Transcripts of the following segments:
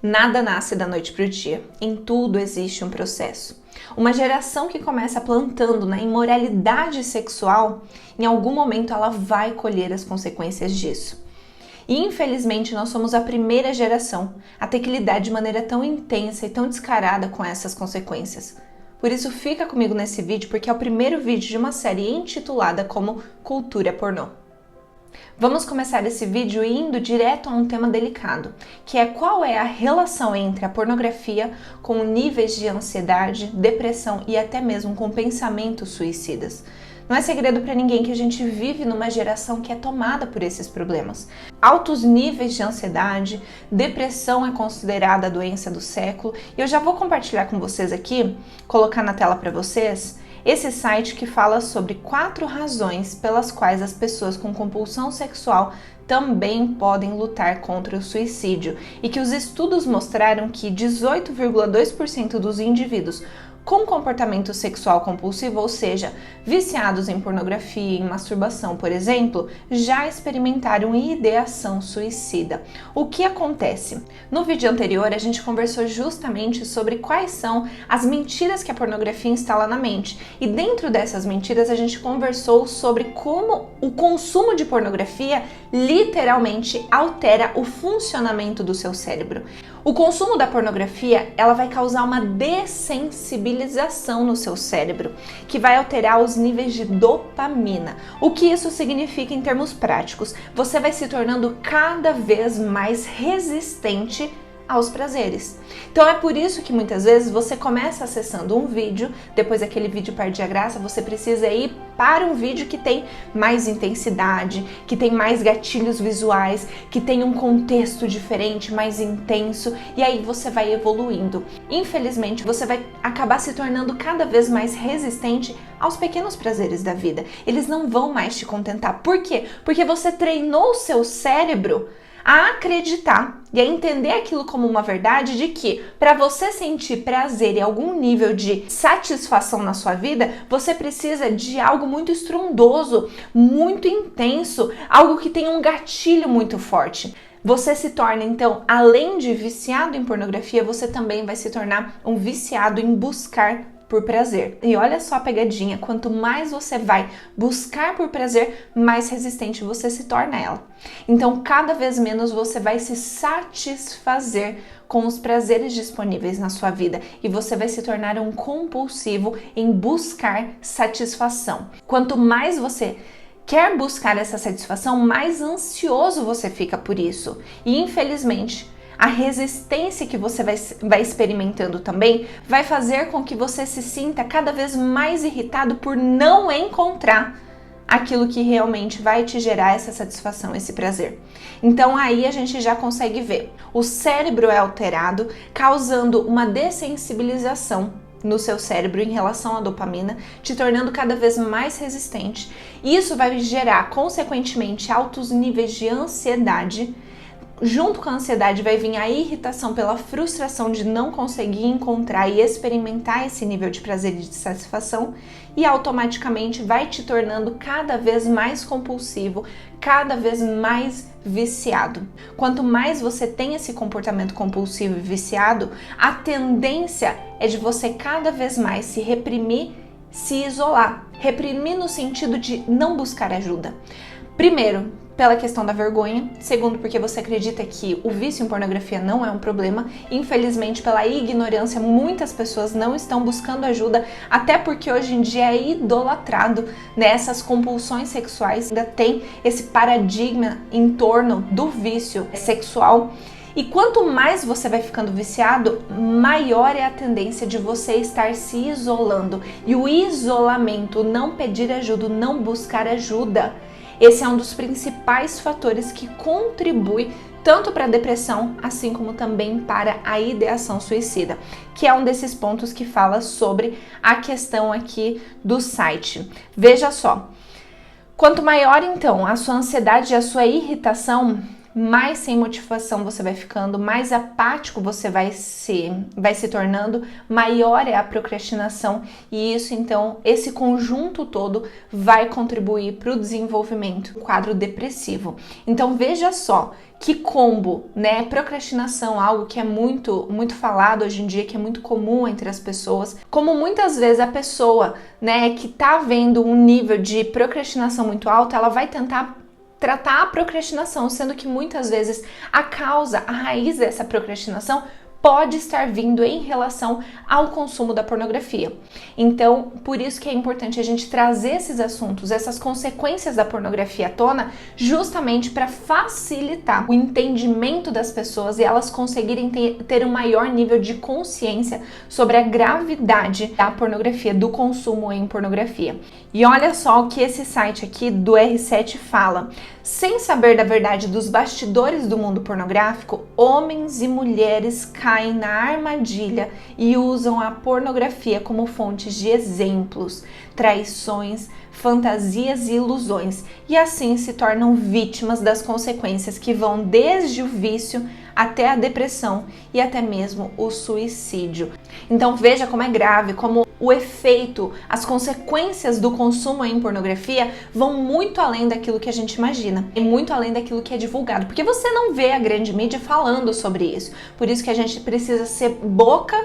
Nada nasce da noite para o dia, em tudo existe um processo. Uma geração que começa plantando na imoralidade sexual, em algum momento ela vai colher as consequências disso. E infelizmente nós somos a primeira geração a ter que lidar de maneira tão intensa e tão descarada com essas consequências. Por isso fica comigo nesse vídeo, porque é o primeiro vídeo de uma série intitulada como Cultura Pornô. Vamos começar esse vídeo indo direto a um tema delicado, que é qual é a relação entre a pornografia com níveis de ansiedade, depressão e até mesmo com pensamentos suicidas. Não é segredo para ninguém que a gente vive numa geração que é tomada por esses problemas. Altos níveis de ansiedade, depressão é considerada a doença do século, e eu já vou compartilhar com vocês aqui, colocar na tela para vocês, esse site que fala sobre 4 razões pelas quais as pessoas com compulsão sexual também podem lutar contra o suicídio, e que os estudos mostraram que 18,2% dos indivíduos com comportamento sexual compulsivo, ou seja, viciados em pornografia e em masturbação, por exemplo, já experimentaram ideação suicida. O que acontece? No vídeo anterior, a gente conversou justamente sobre quais são as mentiras que a pornografia instala na mente. E dentro dessas mentiras, a gente conversou sobre como o consumo de pornografia literalmente altera o funcionamento do seu cérebro. O consumo da pornografia, ela vai causar uma dessensibilização no seu cérebro, que vai alterar os níveis de dopamina. O que isso significa em termos práticos? Você vai se tornando cada vez mais resistente aos prazeres. Então é por isso que muitas vezes você começa acessando um vídeo, depois aquele vídeo perde a graça, você precisa ir para um vídeo que tem mais intensidade, que tem mais gatilhos visuais, que tem um contexto diferente, mais intenso, e aí você vai evoluindo. Infelizmente, você vai acabar se tornando cada vez mais resistente aos pequenos prazeres da vida. Eles não vão mais te contentar. Por quê? Porque você treinou o seu cérebro a acreditar e a entender aquilo como uma verdade de que para você sentir prazer e algum nível de satisfação na sua vida, você precisa de algo muito estrondoso, muito intenso, algo que tenha um gatilho muito forte. Você se torna, então, além de viciado em pornografia, você também vai se tornar um viciado em buscar por prazer. E olha só a pegadinha, quanto mais você vai buscar por prazer, mais resistente você se torna a ela. Então, cada vez menos você vai se satisfazer com os prazeres disponíveis na sua vida e você vai se tornar um compulsivo em buscar satisfação. Quanto mais você quer buscar essa satisfação, mais ansioso você fica por isso. E infelizmente, a resistência que você vai experimentando também vai fazer com que você se sinta cada vez mais irritado por não encontrar aquilo que realmente vai te gerar essa satisfação, esse prazer. Então aí a gente já consegue ver. O cérebro é alterado, causando uma dessensibilização no seu cérebro em relação à dopamina, te tornando cada vez mais resistente. Isso vai gerar, consequentemente, altos níveis de ansiedade. Junto com a ansiedade vai vir a irritação pela frustração de não conseguir encontrar e experimentar esse nível de prazer e de satisfação, e automaticamente vai te tornando cada vez mais compulsivo, cada vez mais viciado. Quanto mais você tem esse comportamento compulsivo e viciado, a tendência é de você cada vez mais se reprimir, se isolar. Reprimir no sentido de não buscar ajuda. Primeiro, pela questão da vergonha. Segundo, porque você acredita que o vício em pornografia não é um problema. Infelizmente, pela ignorância, muitas pessoas não estão buscando ajuda, até porque hoje em dia é idolatrado nessas compulsões sexuais. Ainda tem esse paradigma em torno do vício sexual. E quanto mais você vai ficando viciado, maior é a tendência de você estar se isolando. E o isolamento, não pedir ajuda, não buscar ajuda, esse é um dos principais fatores que contribui tanto para a depressão, assim como também para a ideação suicida, que é um desses pontos que fala sobre a questão aqui do site. Veja só, quanto maior então a sua ansiedade e a sua irritação, mais sem motivação você vai ficando, mais apático você vai se tornando, maior é a procrastinação, e isso então, esse conjunto todo vai contribuir para o desenvolvimento do quadro depressivo. Então veja só que combo, né? Procrastinação, algo que é muito falado hoje em dia, que é muito comum entre as pessoas. Como muitas vezes a pessoa, né, que tá vendo um nível de procrastinação muito alto, ela vai tentar tratar a procrastinação, sendo que muitas vezes a raiz dessa procrastinação pode estar vindo em relação ao consumo da pornografia. Então, por isso que é importante a gente trazer esses assuntos, essas consequências da pornografia à tona, justamente para facilitar o entendimento das pessoas e elas conseguirem ter um maior nível de consciência sobre a gravidade da pornografia, do consumo em pornografia. E olha só o que esse site aqui do R7 fala. Sem saber da verdade dos bastidores do mundo pornográfico, homens e mulheres caem na armadilha e usam a pornografia como fontes de exemplos, traições, fantasias e ilusões, e assim se tornam vítimas das consequências que vão desde o vício até a depressão e até mesmo o suicídio. Então veja como é grave, como o efeito, as consequências do consumo em pornografia vão muito além daquilo que a gente imagina e muito além daquilo que é divulgado, porque você não vê a grande mídia falando sobre isso. Por isso que a gente precisa ser boca,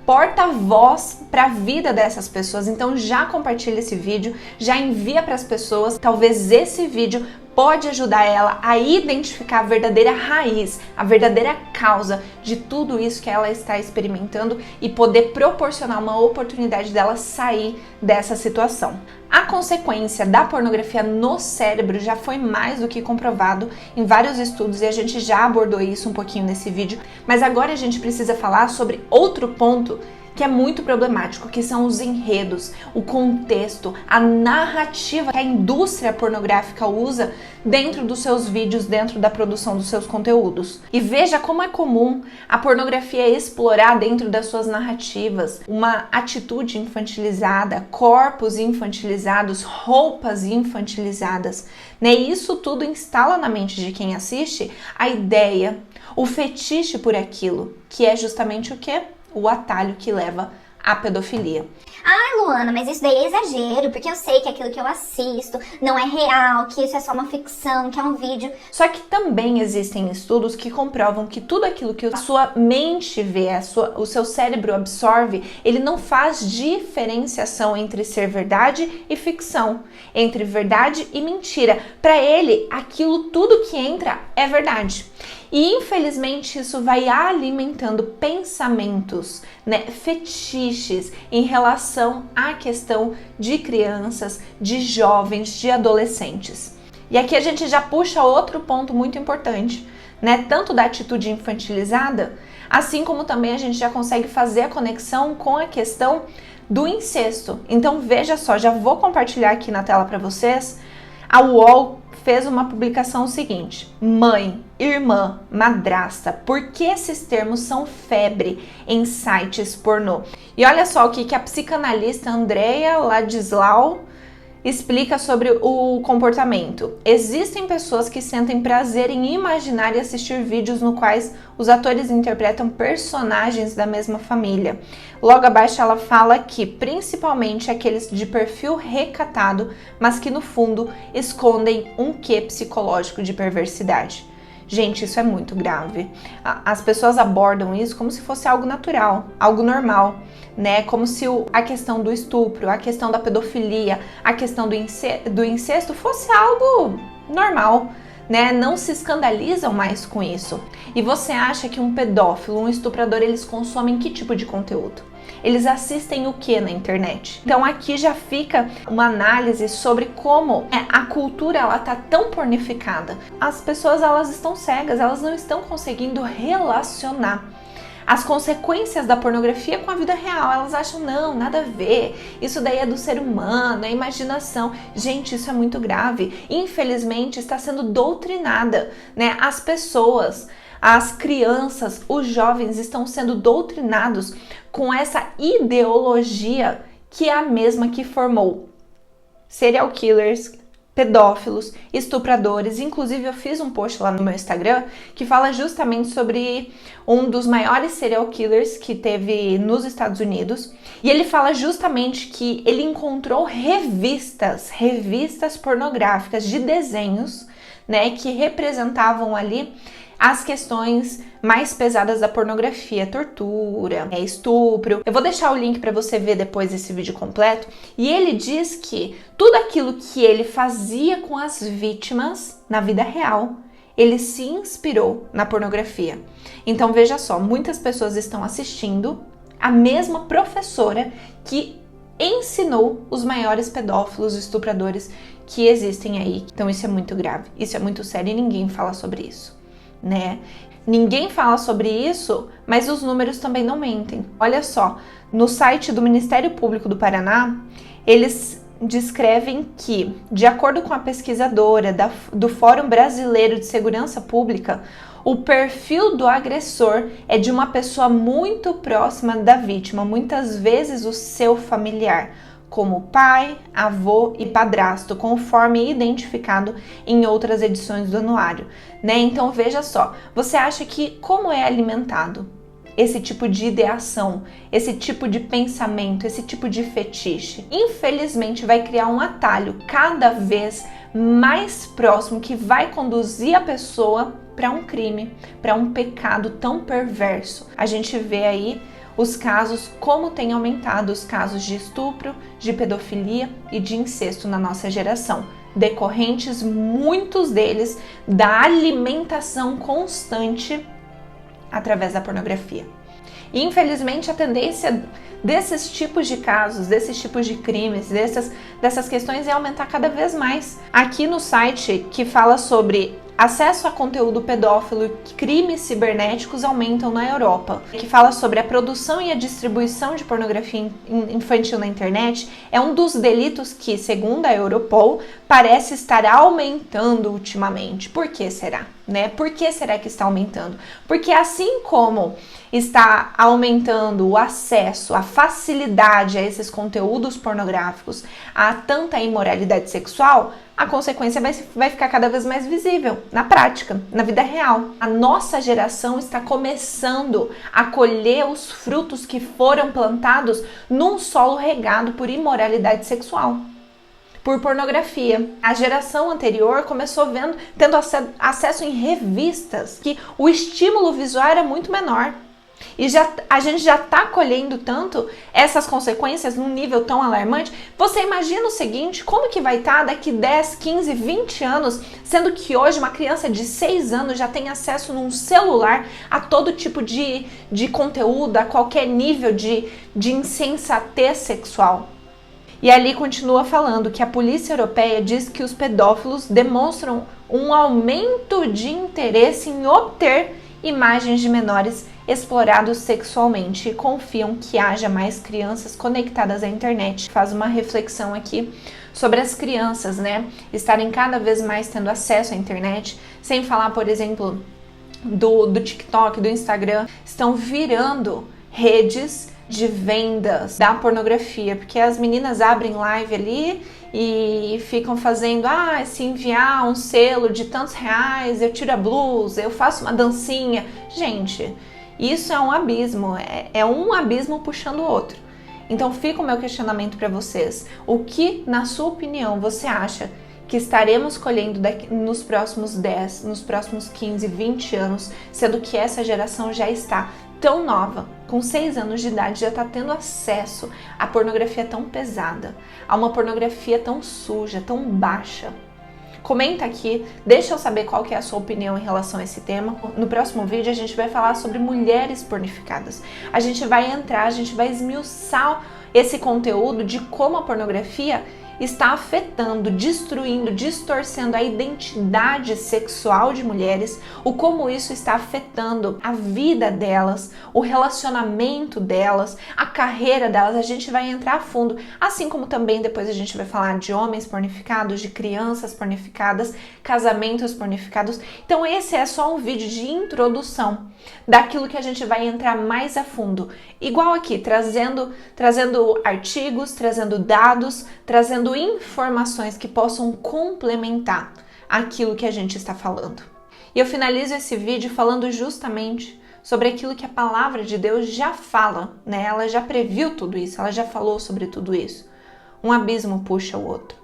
porta-voz para a vida dessas pessoas. Então já compartilha esse vídeo, já envia para as pessoas. Talvez esse vídeo pode ajudar ela a identificar a verdadeira raiz, a verdadeira causa de tudo isso que ela está experimentando e poder proporcionar uma oportunidade dela sair dessa situação. A consequência da pornografia no cérebro já foi mais do que comprovado em vários estudos e a gente já abordou isso um pouquinho nesse vídeo, mas agora a gente precisa falar sobre outro ponto que é muito problemático, que são os enredos, o contexto, a narrativa que a indústria pornográfica usa dentro dos seus vídeos, dentro da produção dos seus conteúdos. E veja como é comum a pornografia explorar dentro das suas narrativas uma atitude infantilizada, corpos infantilizados, roupas infantilizadas, né? E isso tudo instala na mente de quem assiste a ideia, o fetiche por aquilo, que é justamente o quê? O atalho que leva à pedofilia. Ai, Luana, mas isso daí é exagero, porque eu sei que aquilo que eu assisto não é real, que isso é só uma ficção, que é um vídeo. Só que também existem estudos que comprovam que tudo aquilo que a sua mente vê, o seu cérebro absorve, ele não faz diferenciação entre ser verdade e ficção, entre verdade e mentira. Para ele, aquilo tudo que entra é verdade. E infelizmente isso vai alimentando pensamentos, né, fetiches em relação à questão de crianças, de jovens, de adolescentes. E aqui a gente já puxa outro ponto muito importante, né, tanto da atitude infantilizada, assim como também a gente já consegue fazer a conexão com a questão do incesto. Então veja só, já vou compartilhar aqui na tela para vocês. A UOL fez uma publicação seguinte: mãe, irmã, madrasta, por que esses termos são febre em sites pornô? E olha só o que a psicanalista Andrea Ladislau explica sobre o comportamento. Existem pessoas que sentem prazer em imaginar e assistir vídeos no quais os atores interpretam personagens da mesma família. Logo abaixo ela fala que principalmente aqueles de perfil recatado, mas que no fundo escondem um quê psicológico de perversidade. Gente, isso é muito grave. As pessoas abordam isso como se fosse algo natural, algo normal, né? Como se a questão do estupro, a questão da pedofilia, a questão do incesto fosse algo normal, né? Não se escandalizam mais com isso. E você acha que um pedófilo, um estuprador, eles consomem que tipo de conteúdo? Eles assistem o que na internet? Então aqui já fica uma análise sobre como a cultura ela tá tão pornificada. As pessoas elas estão cegas, elas não estão conseguindo relacionar as consequências da pornografia com a vida real. Elas acham, não, nada a ver, isso daí é do ser humano, é imaginação. Gente, isso é muito grave. Infelizmente está sendo doutrinada, né? As pessoas, as crianças, os jovens estão sendo doutrinados com essa ideologia que é a mesma que formou serial killers, pedófilos, estupradores. Inclusive eu fiz um post lá no meu Instagram que fala justamente sobre um dos maiores serial killers que teve nos Estados Unidos, e ele fala justamente que ele encontrou revistas pornográficas de desenhos, né, que representavam ali as questões mais pesadas da pornografia, tortura, estupro. Eu vou deixar o link para você ver depois esse vídeo completo. E ele diz que tudo aquilo que ele fazia com as vítimas na vida real, ele se inspirou na pornografia. Então veja só, muitas pessoas estão assistindo a mesma professora que ensinou os maiores pedófilos, estupradores que existem aí. Então isso é muito grave, isso é muito sério e ninguém fala sobre isso, né? Ninguém fala sobre isso, mas os números também não mentem. Olha só, no site do Ministério Público do Paraná, eles descrevem que, de acordo com a pesquisadora do Fórum Brasileiro de Segurança Pública, o perfil do agressor é de uma pessoa muito próxima da vítima, muitas vezes o seu familiar, como pai, avô e padrasto, conforme identificado em outras edições do anuário, né? Então veja só, você acha que como é alimentado esse tipo de ideação, esse tipo de pensamento, esse tipo de fetiche? Infelizmente vai criar um atalho cada vez mais próximo que vai conduzir a pessoa para um crime, para um pecado tão perverso. A gente vê aí os casos, como tem aumentado os casos de estupro, de pedofilia e de incesto na nossa geração, decorrentes, muitos deles, da alimentação constante através da pornografia. E infelizmente a tendência desses tipos de casos, desses tipos de crimes, dessas questões é aumentar cada vez mais. Aqui no site que fala sobre acesso a conteúdo pedófilo e crimes cibernéticos aumentam na Europa, que fala sobre a produção e a distribuição de pornografia infantil na internet, é um dos delitos que, segundo a Europol, parece estar aumentando ultimamente. Por que será? Né? Por que será que está aumentando? Porque assim como está aumentando o acesso, a facilidade a esses conteúdos pornográficos, a tanta imoralidade sexual, a consequência vai ficar cada vez mais visível na prática, na vida real. A nossa geração está começando a colher os frutos que foram plantados num solo regado por imoralidade sexual, por pornografia. A geração anterior começou tendo acesso em revistas, que o estímulo visual era muito menor. E a gente já está colhendo tanto essas consequências num nível tão alarmante. Você imagina o seguinte, como que vai estar daqui 10, 15, 20 anos, sendo que hoje uma criança de 6 anos já tem acesso num celular a todo tipo de conteúdo, a qualquer nível de insensatez sexual. E ali continua falando que a polícia europeia diz que os pedófilos demonstram um aumento de interesse em obter imagens de menores explorados sexualmente e confiam que haja mais crianças conectadas à internet. Faz uma reflexão aqui sobre as crianças, né, estarem cada vez mais tendo acesso à internet, sem falar, por exemplo, do TikTok, do Instagram, estão virando redes de vendas da pornografia, porque as meninas abrem live ali e ficam fazendo, se enviar um selo de tantos reais, eu tiro a blusa, eu faço uma dancinha. Gente, isso é um abismo, é um abismo puxando o outro. Então fica o meu questionamento para vocês. O que, na sua opinião, você acha que estaremos colhendo nos próximos 10, nos próximos 15, 20 anos, sendo que essa geração já está tão nova, com 6 anos de idade, já está tendo acesso à pornografia tão pesada, a uma pornografia tão suja, tão baixa? Comenta aqui, deixa eu saber qual que é a sua opinião em relação a esse tema. No próximo vídeo a gente vai falar sobre mulheres pornificadas. A gente vai esmiuçar esse conteúdo de como a pornografia está afetando, destruindo, distorcendo a identidade sexual de mulheres, o como isso está afetando a vida delas, o relacionamento delas, a carreira delas. A gente vai entrar a fundo, assim como também depois a gente vai falar de homens pornificados, de crianças pornificadas, casamentos pornificados. Então esse é só um vídeo de introdução daquilo que a gente vai entrar mais a fundo. Igual aqui, trazendo trazendo artigos, trazendo dados, trazendo informações que possam complementar aquilo que a gente está falando. E eu finalizo esse vídeo falando justamente sobre aquilo que a palavra de Deus já fala, né? Ela já previu tudo isso, ela já falou sobre tudo isso. Um abismo puxa o outro.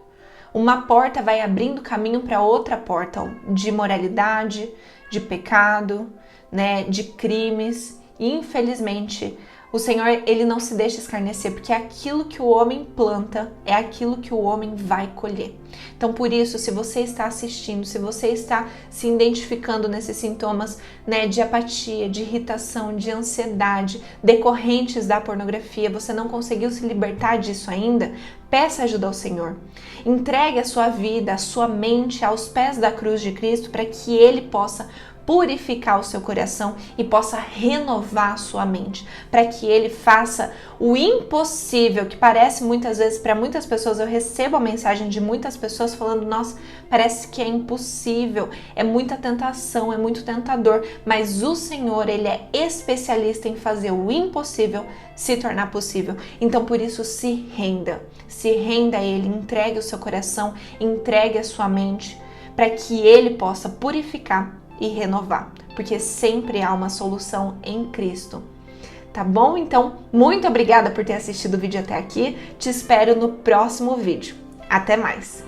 Uma porta vai abrindo caminho para outra porta de imoralidade, de pecado, né? De crimes. E infelizmente, o Senhor, ele não se deixa escarnecer, porque aquilo que o homem planta é aquilo que o homem vai colher. Então, por isso, se você está assistindo, se você está se identificando nesses sintomas, né, de apatia, de irritação, de ansiedade, decorrentes da pornografia, você não conseguiu se libertar disso ainda, peça ajuda ao Senhor. Entregue a sua vida, a sua mente aos pés da cruz de Cristo para que Ele possa purificar o seu coração e possa renovar a sua mente, para que Ele faça o impossível, que parece muitas vezes, para muitas pessoas, eu recebo a mensagem de muitas pessoas falando, nossa, parece que é impossível, é muita tentação, é muito tentador, mas o Senhor, Ele é especialista em fazer o impossível se tornar possível. Então, por isso, se renda a Ele, entregue o seu coração, entregue a sua mente, para que Ele possa purificar e renovar, porque sempre há uma solução em Cristo. Tá bom? Então, muito obrigada por ter assistido o vídeo até aqui. Te espero no próximo vídeo. Até mais!